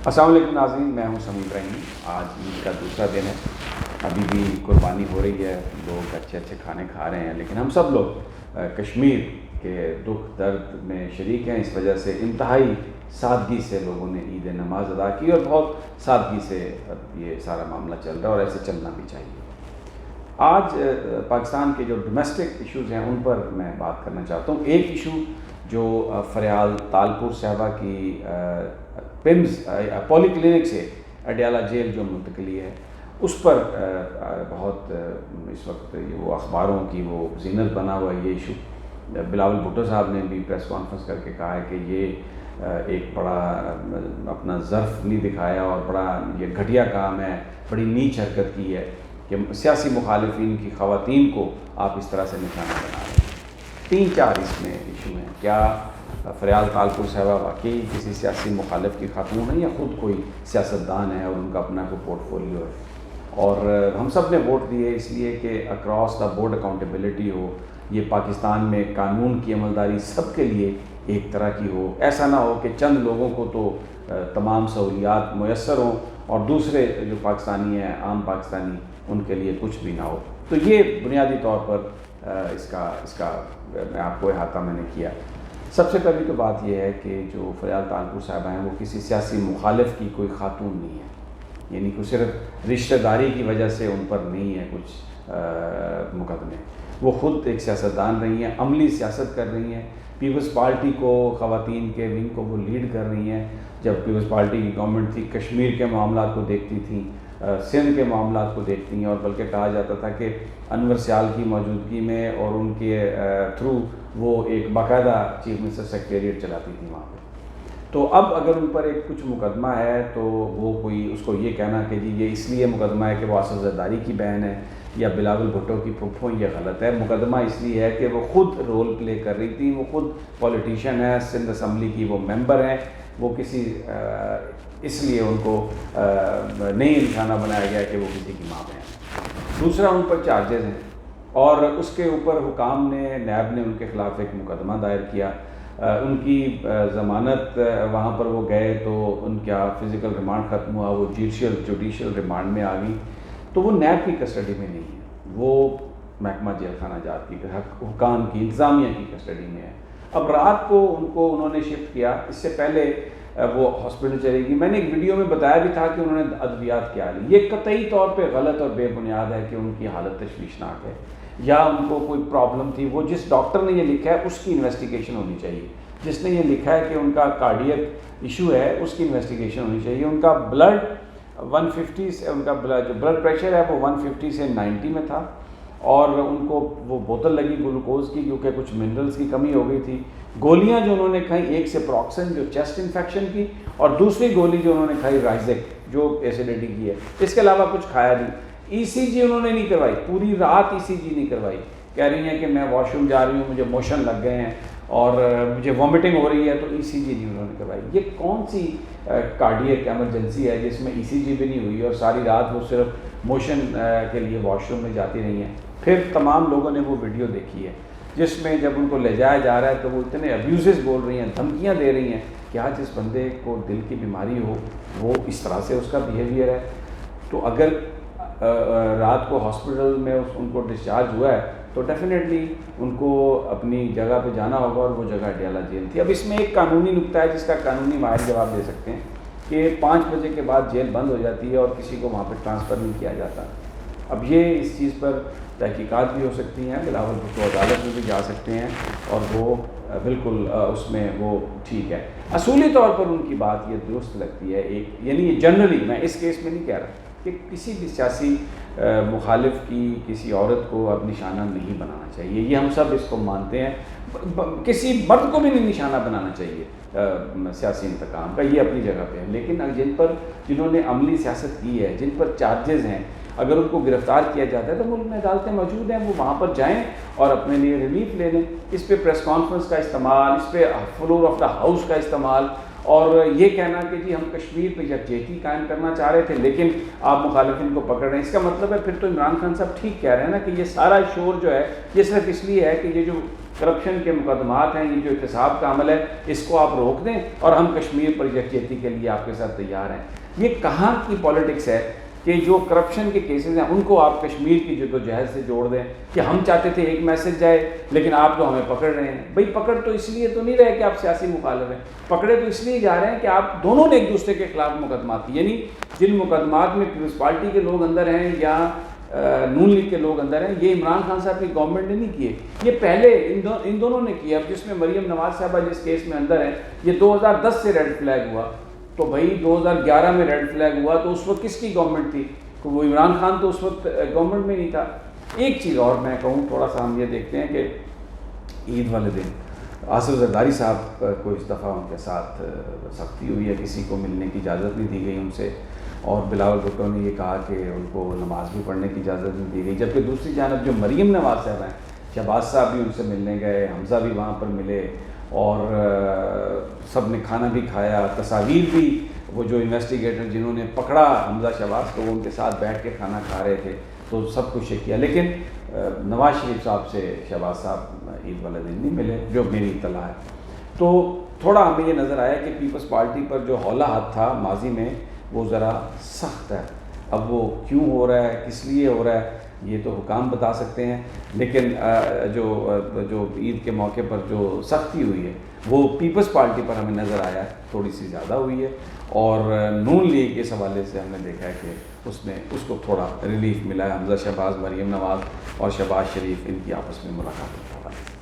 السلام علیکم ناظرین، میں ہوں سمیم ابراہیم۔ آج عید کا دوسرا دن ہے، ابھی بھی قربانی ہو رہی ہے، لوگ اچھے اچھے کھانے کھا رہے ہیں، لیکن ہم سب لوگ کشمیر کے دکھ درد میں شریک ہیں۔ اس وجہ سے انتہائی سادگی سے لوگوں نے عید نماز ادا کی اور بہت سادگی سے یہ سارا معاملہ چل رہا ہے اور ایسے چلنا بھی چاہیے۔ آج پاکستان کے جو ڈومیسٹک ایشوز ہیں ان پر میں بات کرنا چاہتا ہوں۔ ایک ایشو جو فریال تالپور صاحبہ کی پمز پولی کلینک سے اڈیالہ جیل جو منتقلی ہے، اس پر بہت اس وقت وہ اخباروں کی وہ زینت بنا ہوا ہے یہ ایشو۔ بلاول بھٹو صاحب نے بھی پریس کانفرنس کر کے کہا ہے کہ یہ ایک بڑا اپنا ظرف نہیں دکھایا اور بڑا یہ گھٹیا کام ہے، بڑی نیچ حرکت کی ہے کہ سیاسی مخالفین کی خواتین کو آپ اس طرح سے نشانہ بنا رہے ہیں۔ 3-4 اس میں ایشو ہیں۔ کیا فریال تالپور صاحبہ واقعی کسی سیاسی مخالف کی خاتون ہے یا خود کوئی سیاستدان ہے اور ان کا اپنا کوئی پورٹ فولیو ہے؟ اور ہم سب نے ووٹ دیے اس لیے کہ اکراس دا بورڈ اکاؤنٹیبلٹی ہو، یہ پاکستان میں قانون کی عملداری سب کے لیے ایک طرح کی ہو۔ ایسا نہ ہو کہ چند لوگوں کو تو تمام سہولیات میسر ہوں اور دوسرے جو پاکستانی ہیں، عام پاکستانی، ان کے لیے کچھ بھی نہ ہو۔ تو یہ بنیادی طور پر اس کا میں آپ کو احاطہ میں نے کیا۔ سب سے پہلی تو بات یہ ہے کہ جو فریال تالپور صاحبہ ہیں وہ کسی سیاسی مخالف کی کوئی خاتون نہیں ہے، یعنی کہ صرف رشتہ داری کی وجہ سے ان پر نہیں ہے کچھ مقدمے۔ وہ خود ایک سیاستدان رہی ہیں، عملی سیاست کر رہی ہیں، پیپلز پارٹی کو، خواتین کے ونگ کو وہ لیڈ کر رہی ہیں۔ جب پیپلز پارٹی کی گورنمنٹ تھی، کشمیر کے معاملات کو دیکھتی تھیں، سندھ کے معاملات کو دیکھتی ہیں، اور بلکہ کہا جاتا تھا کہ انور سیال کی موجودگی میں اور ان کے تھرو وہ ایک باقاعدہ چیف منسٹر سیکریٹریٹ چلاتی تھی وہاں پہ۔ تو اب اگر ان پر ایک کچھ مقدمہ ہے تو وہ کوئی اس کو یہ کہنا کہ جی یہ اس لیے مقدمہ ہے کہ وہ آصف زرداری کی بہن ہے یا بلاول بھٹو کی پھپھو، یہ غلط ہے۔ مقدمہ اس لیے ہے کہ وہ خود رول پلے کر رہی تھی، وہ خود پولیٹیشین ہے، سندھ اسمبلی کی وہ ممبر ہیں، وہ کسی اس لیے ان کو نہیں نشانہ بنایا گیا کہ وہ کسی کی ماں بہن۔ دوسرا، ان پر چارجز ہیں اور اس کے اوپر حکام نے، نیب نے ان کے خلاف ایک مقدمہ دائر کیا۔ ان کی ضمانت، وہاں پر وہ گئے تو ان کا فزیکل ریمانڈ ختم ہوا، وہ جوڈیشل ریمانڈ میں آ گئی، تو وہ نیب کی کسٹڈی میں نہیں ہے، وہ محکمہ جیل خانہ جات کی حکام کی، انتظامیہ کی کسٹڈی میں ہے۔ اب رات کو انہوں نے شفٹ کیا، اس سے پہلے وہ ہاسپٹل چلے گی۔ میں نے ایک ویڈیو میں بتایا بھی تھا کہ انہوں نے ادویات کیا لی۔ یہ قطعی طور پہ غلط اور بے بنیاد ہے کہ ان کی حالت تشویشناک ہے یا ان کو کوئی پرابلم تھی۔ وہ جس ڈاکٹر نے یہ لکھا ہے اس کی انویسٹیگیشن ہونی چاہیے، جس نے یہ لکھا ہے کہ ان کا کارڈیک ایشو ہے اس کی انویسٹیگیشن ہونی چاہیے۔ ان کا بلڈ 150 سے، ان کا جو بلڈ پریشر ہے وہ 150 سے 90 میں تھا، اور ان کو وہ بوتل لگی گلوکوز کی کیونکہ کچھ منرلز کی کمی ہو گئی تھی۔ گولیاں جو انہوں نے کھائیں، ایک سے پروکسن جو چیسٹ انفیکشن کی، اور دوسری گولی جو انہوں نے کھائی رائزک جو ایسیڈیٹی کی ہے، اس کے علاوہ کچھ کھایا نہیں۔ ای سی جی انہوں نے نہیں کروائی، پوری رات ای سی جی نہیں کروائی۔ کہہ رہی ہیں کہ میں واش روم جا رہی ہوں، مجھے موشن لگ گئے ہیں اور مجھے وامٹنگ ہو رہی ہے، تو ای سی جی نہیں انہوں نے کروائی۔ یہ کون سی کارڈیک ایمرجنسی ہے جس میں ای سی جی بھی نہیں ہوئی اور ساری رات وہ صرف موشن کے لیے واش روم میں جاتی رہی ہیں؟ پھر تمام لوگوں نے وہ ویڈیو دیکھی ہے جس میں جب ان کو لے جایا جا رہا ہے تو وہ اتنے ابیوزز بول رہی ہیں، دھمکیاں دے رہی ہیں کہ آج جس بندے کو دل کی بیماری ہو وہ اس طرح سے اس کا بیہیویئر ہے۔ تو اگر رات کو ہاسپٹل میں ان کو ڈسچارج ہوا ہے تو ڈیفینیٹلی ان کو اپنی جگہ پہ جانا ہوگا، اور وہ جگہ اڈیالہ جیل تھی۔ اب اس میں ایک قانونی نکتہ ہے جس کا قانونی ماہر جواب دے سکتے ہیں کہ 5 بجے کے بعد جیل بند ہو جاتی ہے اور کسی کو وہاں پہ ٹرانسفر نہیں کیا جاتا۔ اب یہ اس چیز پر تحقیقات بھی ہو سکتی ہیں، بلاول بھٹو عدالت میں بھی جا سکتے ہیں، اور وہ بالکل اس میں وہ ٹھیک ہے۔ اصولی طور پر ان کی بات یہ درست لگتی ہے، ایک یعنی یہ جنرلی، میں اس کیس میں نہیں کہہ رہا کہ کسی بھی سیاسی مخالف کی کسی عورت کو اب نشانہ نہیں بنانا چاہیے، یہ ہم سب اس کو مانتے ہیں۔ کسی مرد کو بھی نہیں نشانہ بنانا چاہیے سیاسی انتقام کا، یہ اپنی جگہ پہ ہے، لیکن جنہوں نے عملی سیاست کی ہے، جن پر چارجز ہیں، اگر ان کو گرفتار کیا جاتا ہے تو ملک میں عدالتیں موجود ہیں، وہ وہاں پر جائیں اور اپنے لیے ریلیف لے لیں۔ اس پہ پریس کانفرنس کا استعمال، اس پہ فلور آف دا ہاؤس کا استعمال، اور یہ کہنا کہ جی ہم کشمیر پہ یکجہتی قائم کرنا چاہ رہے تھے لیکن آپ مخالفین کو پکڑ رہے ہیں، اس کا مطلب ہے پھر تو عمران خان صاحب ٹھیک کہہ رہے ہیں نا کہ یہ سارا شور جو ہے یہ صرف اس لیے ہے کہ یہ جو کرپشن کے مقدمات ہیں، یہ جو احتساب کا عمل ہے اس کو آپ روک دیں اور ہم کشمیر پر یکجہتی کے لیے آپ کے ساتھ تیار ہیں۔ یہ کہاں کی پالیٹکس ہے کہ جو کرپشن کے کیسز ہیں ان کو آپ کشمیر کی جدوجہد سے جوڑ دیں کہ ہم چاہتے تھے ایک میسج جائے لیکن آپ تو ہمیں پکڑ رہے ہیں۔ بھئی پکڑ تو اس لیے تو نہیں رہے کہ آپ سیاسی مخالف ہیں، پکڑے تو اس لیے جا رہے ہیں کہ آپ دونوں نے ایک دوسرے کے خلاف مقدمات، یعنی جن مقدمات میں پیپلز پارٹی کے لوگ اندر ہیں یا نون لیگ کے لوگ اندر ہیں، یہ عمران خان صاحب کی گورنمنٹ نے نہیں کیے، یہ پہلے ان دونوں نے کیا۔ اب جس میں مریم نواز صاحبہ جس کیس میں اندر ہیں، یہ 2010 سے ریڈ فلیگ ہوا، تو بھائی 2011 میں ریڈ فلیگ ہوا تو اس وقت کس کی گورنمنٹ تھی؟ وہ عمران خان تو اس وقت گورنمنٹ میں نہیں تھا۔ ایک چیز اور میں کہوں، تھوڑا سا ہم یہ دیکھتے ہیں کہ عید والے دن آصف زرداری صاحب کو اس دفعہ ان کے ساتھ سختی ہوئی ہے، کسی کو ملنے کی اجازت نہیں دی گئی ان سے، اور بلاول بھٹو نے یہ کہا کہ ان کو نماز بھی پڑھنے کی اجازت نہیں دی گئی، جبکہ دوسری جانب جو مریم نواز صاحب ہیں، شہباز صاحب بھی ان سے ملنے گئے، حمزہ بھی وہاں پر ملے اور سب نے کھانا بھی کھایا، تصاویر بھی، وہ جو انویسٹیگیٹر جنہوں نے پکڑا حمزہ شہباز کو وہ ان کے ساتھ بیٹھ کے کھانا کھا رہے تھے، تو سب کچھ کیا، لیکن نواز شریف صاحب سے شہباز صاحب عید والے دن نہیں ملے جو میری اطلاع ہے۔ تو تھوڑا ہمیں یہ نظر آیا کہ پیپلز پارٹی پر جو ہولا ہاتھ تھا ماضی میں وہ ذرا سخت ہے، اب وہ کیوں ہو رہا ہے، کس لیے ہو رہا ہے، یہ تو حکام بتا سکتے ہیں، لیکن جو عید کے موقع پر جو سختی ہوئی ہے وہ پیپلز پارٹی پر ہمیں نظر آیا تھوڑی سی زیادہ ہوئی ہے، اور نون لیگ اس حوالے سے ہم نے دیکھا ہے کہ اس کو تھوڑا ریلیف ملا ہے۔ حمزہ شہباز، مریم نواز اور شہباز شریف ان کی آپس میں ملاقات ہو رہا ہے۔